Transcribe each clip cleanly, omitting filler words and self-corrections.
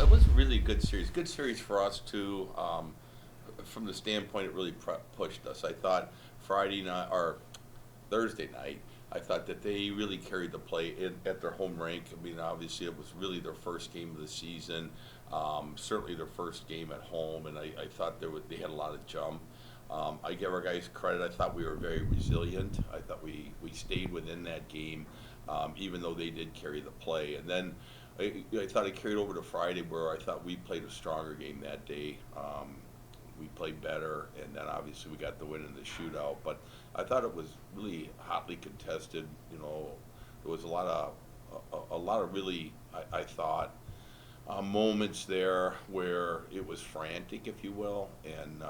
it was a really good series. Good series for us too. From the standpoint, it really pushed us. I thought Friday night or Thursday night, I thought that they really carried the play at their home rink. I mean, obviously, it was really their first game of the season. Certainly their first game at home, and I thought they had a lot of jump. I give our guys credit. I thought we were very resilient. I thought we stayed within that game, even though they did carry the play. And then I thought it carried over to Friday, where I thought we played a stronger game that day. We played better, and then obviously we got the win in the shootout. But I thought it was really hotly contested. You know, there was a lot of really, I thought, moments there where it was frantic, if you will, and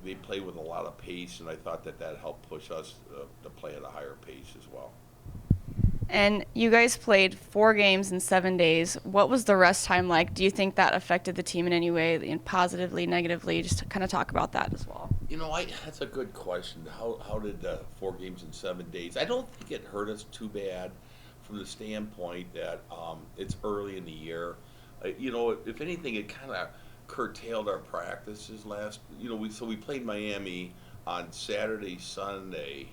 they played with a lot of pace, and I thought that helped push us to play at a higher pace as well. And you guys played 4 games in 7 days. What was the rest time like? Do you think that affected the team in any way, positively, negatively? Just to kind of talk about that as well. That's a good question. How did 4 games in 7 days? I don't think it hurt us too bad, from the standpoint that it's early in the year. If anything, it kind of curtailed our practices last. We played Miami on Saturday, Sunday,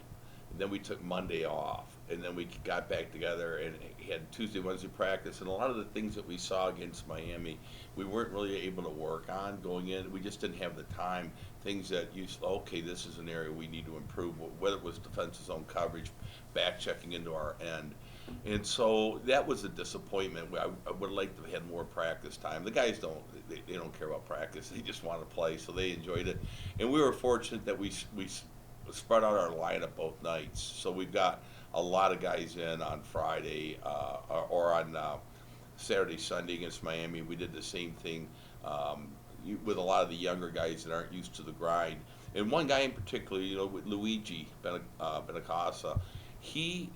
and then we took Monday off, and then we got back together and had Tuesday, Wednesday practice. And a lot of the things that we saw against Miami, we weren't really able to work on going in. We just didn't have the time. Things that okay, this is an area we need to improve, whether it was defensive zone coverage, back checking into our end. And so that was a disappointment. I would like to have had more practice time. The guys they don't care about practice. They just want to play, so they enjoyed it. And we were fortunate that we spread out our lineup both nights. So we've got a lot of guys in on Friday or on Saturday, Sunday against Miami. We did the same thing with a lot of the younger guys that aren't used to the grind. And one guy in particular, with Luigi Benacasa, he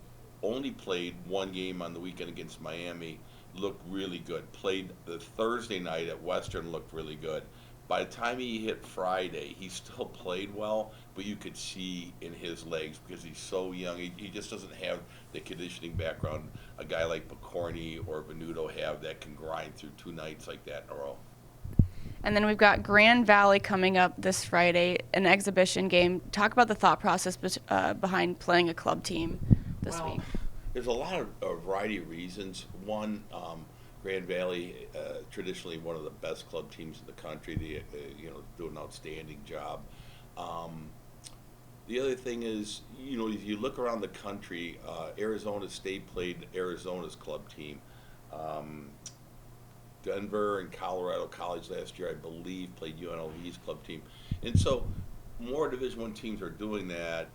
only played 1 game on the weekend against Miami, looked really good. Played the Thursday night at Western, looked really good. By the time he hit Friday, he still played well, but you could see in his legs, because he's so young, he just doesn't have the conditioning background a guy like Picorni or Venuto have that can grind through 2 nights like that in a row. And then we've got Grand Valley coming up this Friday, an exhibition game. Talk about the thought process behind playing a club team this week. There's a lot of a variety of reasons. One, Grand Valley, traditionally one of the best club teams in the country. They do an outstanding job. The other thing is, if you look around the country, Arizona State played Arizona's club team. Denver and Colorado College last year, I believe, played UNLV's club team. And so more Division I teams are doing that.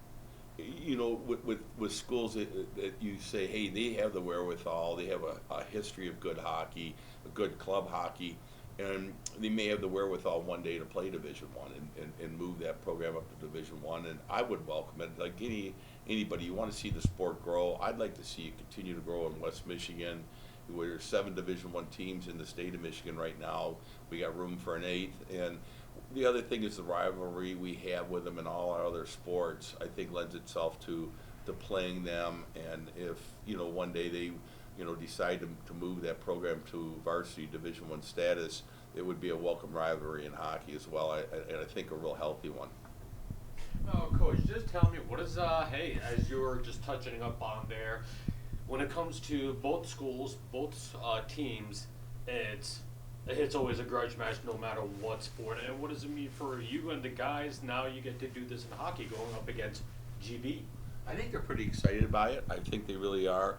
With schools that you say, hey, they have the wherewithal, they have a history of good hockey, a good club hockey, and they may have the wherewithal one day to play Division I and move that program up to Division I. And I would welcome it. Like anybody, you want to see the sport grow. I'd like to see it continue to grow in West Michigan, where there's 7 Division I teams in the state of Michigan right now. We got room for an 8th, and the other thing is the rivalry we have with them in all our other sports, I think, lends itself to playing them. And if one day they decide to move that program to varsity Division I status, it would be a welcome rivalry in hockey as well, and I think a real healthy one. Oh, Coach, just tell me, what is, hey, as you were just touching up on there, when it comes to both schools, both teams, it's always a grudge match no matter what sport. And what does it mean for you and the guys? Now you get to do this in hockey going up against GB. I think they're pretty excited by it. I think they really are.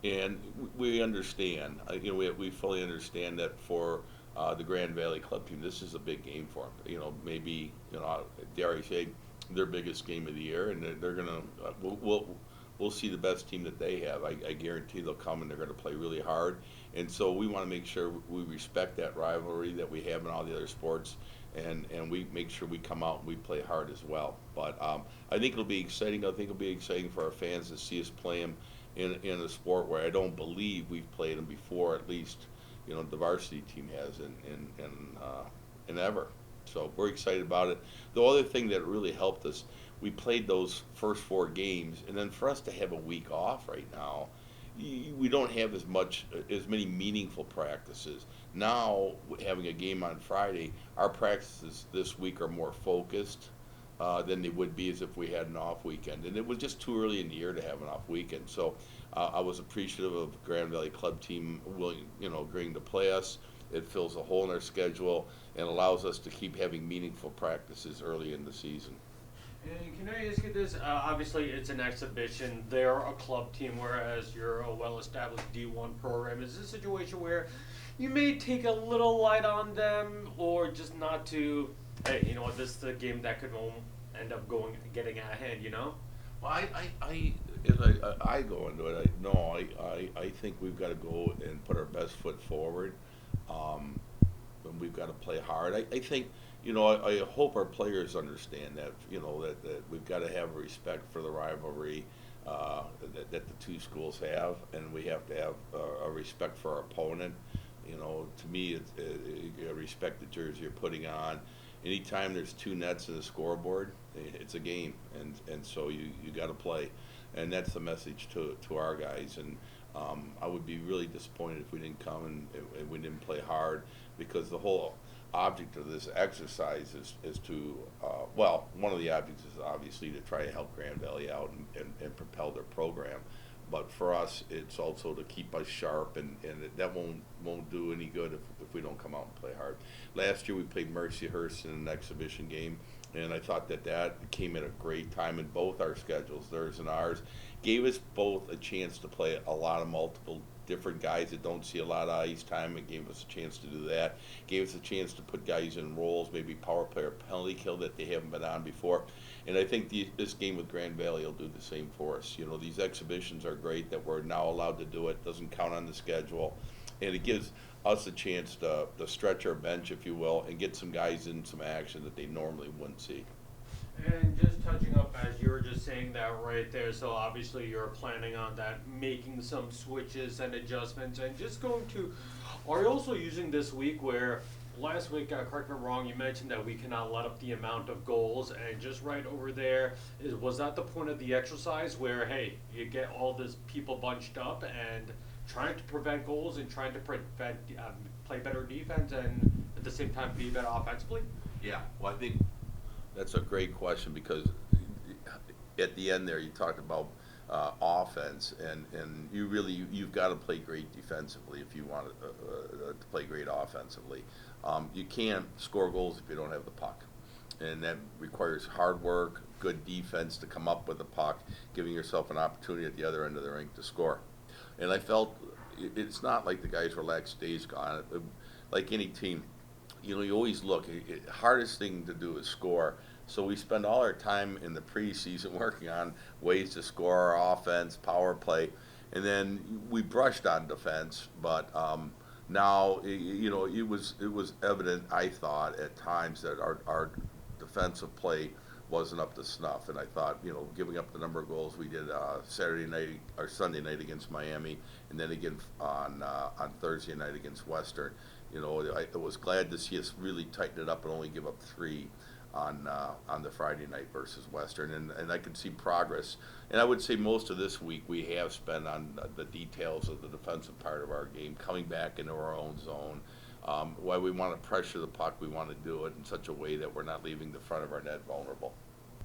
And we understand. We fully understand that for the Grand Valley Club team, this is a big game for them. Maybe, dare I say, their biggest game of the year, and they're gonna. We'll see the best team that they have. I guarantee they'll come and they're going to play really hard. And so we want to make sure we respect that rivalry that we have in all the other sports, and we make sure we come out and we play hard as well. But I think it'll be exciting. I think it'll be exciting for our fans to see us play them in a sport where I don't believe we've played them before. At least the varsity team has in ever. So we're excited about it. The other thing that really helped us, we played those first 4 games, and then for us to have a week off right now, we don't have as many meaningful practices. Now, having a game on Friday, our practices this week are more focused than they would be as if we had an off weekend. And it was just too early in the year to have an off weekend. So I was appreciative of Grand Valley Club team agreeing to play us. It fills a hole in our schedule and allows us to keep having meaningful practices early in the season. And can I ask you this? Obviously, it's an exhibition. They're a club team, whereas you're a well-established D1 program. Is this a situation where you may take a little light on them, or just not to? Hey, you know what? This is a game that could end up getting out of hand. You know? Well, as I go into it, I think we've got to go and put our best foot forward. And we've got to play hard. I think, I hope our players understand that, that we've got to have respect for the rivalry that the two schools have, and we have to have a respect for our opponent. To me, you gotta respect the jersey you're putting on. Anytime there's two nets in the scoreboard, it's a game, and so you got to play, and that's the message to our guys. And I would be really disappointed if we didn't come and we didn't play hard, because the whole object of this exercise is to, one of the objects is obviously to try to help Grand Valley out and propel their program. But for us, it's also to keep us sharp, and that won't do any good if we don't come out and play hard. Last year we played Mercyhurst in an exhibition game, and I thought that came at a great time in both our schedules, theirs and ours. Gave us both a chance to play a lot of multiple different guys that don't see a lot of ice time. It gave us a chance to do that. Gave us a chance to put guys in roles, maybe power play or penalty kill that they haven't been on before. And I think this game with Grand Valley will do the same for us. These exhibitions are great that we're now allowed to do it. Doesn't count on the schedule. And it gives us a chance to stretch our bench, if you will, and get some guys in some action that they normally wouldn't see. And just touching up, as you were just saying that right there, so obviously you're planning on that, making some switches and adjustments, and just are you also using this week where, last week, correct me if I'm wrong, you mentioned that we cannot let up the amount of goals, and just right over there, was that the point of the exercise where, hey, you get all this people bunched up and trying to prevent goals and trying to play better defense and at the same time be better offensively? Yeah, well, I think that's a great question, because at the end there you talked about offense, and you've got to play great defensively if you want to play great offensively. You can't score goals if you don't have the puck, and that requires hard work, good defense to come up with the puck, giving yourself an opportunity at the other end of the rink to score. And I felt it's not like the guys were lackadaisical. Like any team, you always look. Hardest thing to do is score. So we spend all our time in the preseason working on ways to score our offense, power play, and then we brushed on defense. But now, it was evident, I thought, at times that our defensive play wasn't up to snuff. And I thought, giving up the number of goals we did Saturday night or Sunday night against Miami, and then again on Thursday night against Western. I was glad to see us really tighten it up and only give up 3 on the Friday night versus Western, and I could see progress. And I would say most of this week we have spent on the details of the defensive part of our game, coming back into our own zone. While we want to pressure the puck, we want to do it in such a way that we're not leaving the front of our net vulnerable.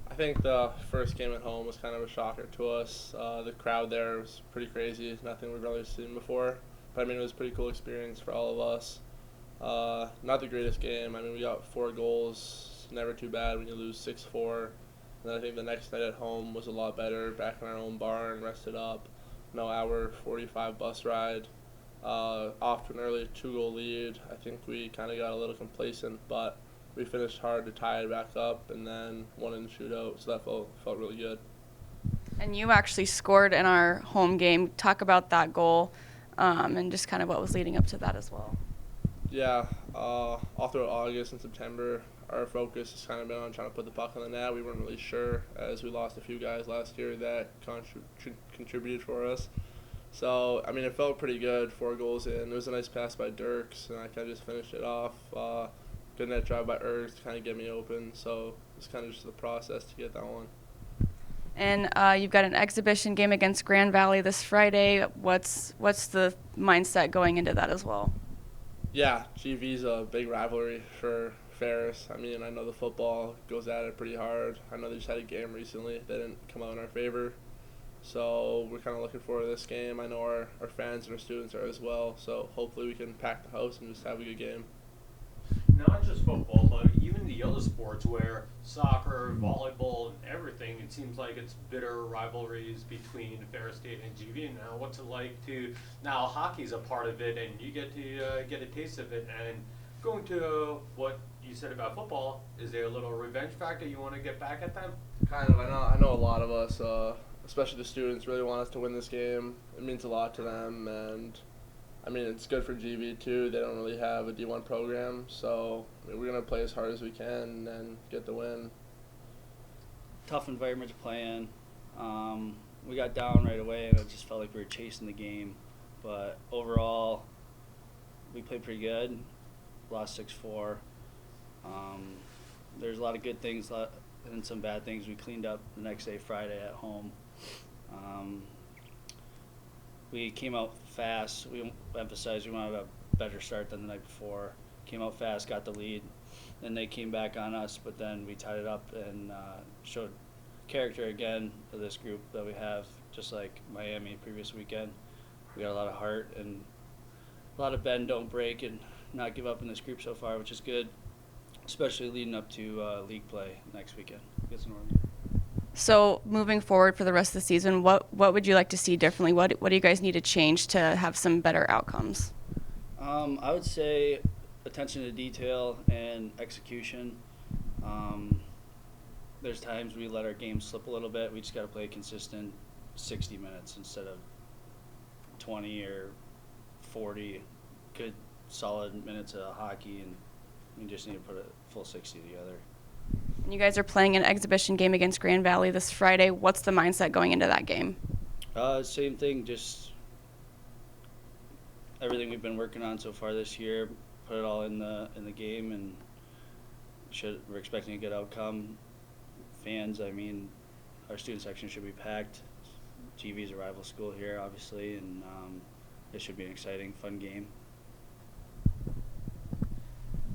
I think the first game at home was kind of a shocker to us. The crowd there was pretty crazy, nothing we've really seen before. But it was a pretty cool experience for all of us. Not the greatest game. We got 4 goals. Never too bad when you lose 6-4. And then I think the next night at home was a lot better. Back in our own barn, rested up. No hour 45 bus ride. Off to an early 2-goal lead. I think we kind of got a little complacent, but we finished hard to tie it back up, and then won in the shootout. So that felt really good. And you actually scored in our home game. Talk about that goal, and just kind of what was leading up to that as well. Yeah, all through August and September, our focus has kind of been on trying to put the puck on the net. We weren't really sure, as we lost a few guys last year that contributed for us. So, it felt pretty good, 4 goals in. It was a nice pass by Dirks, and I kind of just finished it off. Good net drive by Ertz to kind of get me open. So, it's kind of just the process to get that one. And you've got an exhibition game against Grand Valley this Friday. What's the mindset going into that as well? Yeah, GV's a big rivalry for Ferris. I mean, I know the football goes at it pretty hard. I know they just had a game recently that didn't come out in our favor. So we're kind of looking forward to this game. I know our fans and our students are as well. So hopefully we can pack the house and just have a good game. Not just football, but even the other sports where soccer, volleyball, and everything, it seems like it's bitter rivalries between Ferris State and GV. Now, what's it like to, now hockey's a part of it, and you get to get a taste of it, and going to what you said about football, is there a little revenge factor you want to get back at them? Kind of. I know a lot of us, especially the students, really want us to win this game. It means a lot to them, and I mean, it's good for GV too. They don't really have a D1 program, so I mean, we're going to play as hard as we can and get the win. Tough environment to play in. We got down right away, and it just felt like we were chasing the game. But overall, we played pretty good. Lost 6-4. There's a lot of good things and some bad things. We cleaned up the next day, Friday, at home. We came out fast. We emphasized we wanted a better start than the night before. Came out fast, got the lead, and they came back on us, but then we tied it up and showed character again of this group that we have, just like Miami previous weekend. We got a lot of heart and a lot of bend, don't break, and not give up in this group so far, which is good, especially leading up to league play next weekend against Northern. So moving forward for the rest of the season, what would you like to see differently? What do you guys need to change to have some better outcomes? I would say attention to detail and execution. There's times we let our game slip a little bit. We just got to play consistent 60 minutes instead of 20 or 40 good, solid minutes of hockey, and we just need to put a full 60 together. And you guys are playing an exhibition game against Grand Valley this Friday. What's the mindset going into that game? Same thing, just everything we've been working on so far this year, put it all in the game, and we're expecting a good outcome. Fans, I mean, our student section should be packed. GV is a rival school here, obviously, and it should be an exciting, fun game.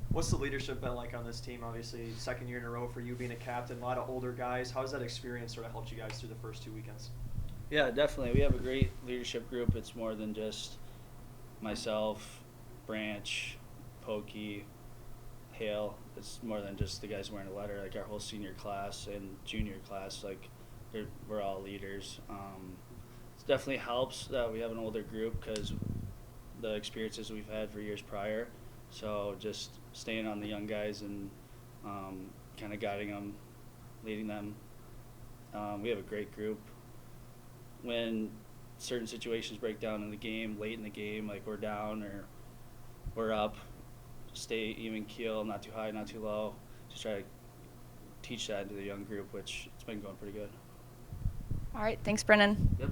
What's the leadership been like on this team? Obviously, second year in a row for you being a captain, a lot of older guys. How has that experience sort of helped you guys through the first 2 weekends? Yeah, definitely. We have a great leadership group. It's more than just myself, Branch, Pokey, Hale. It's more than just the guys wearing a letter. Like our whole senior class and junior class, like we're all leaders. It definitely helps that we have an older group because the experiences we've had for years prior. So just staying on the young guys and kind of guiding them, leading them. We have a great group. When certain situations break down in the game, late in the game, like we're down or we're up, stay even keel, not too high, not too low. Just try to teach that to the young group, which it's been going pretty good. All right, thanks, Brennan. Yep.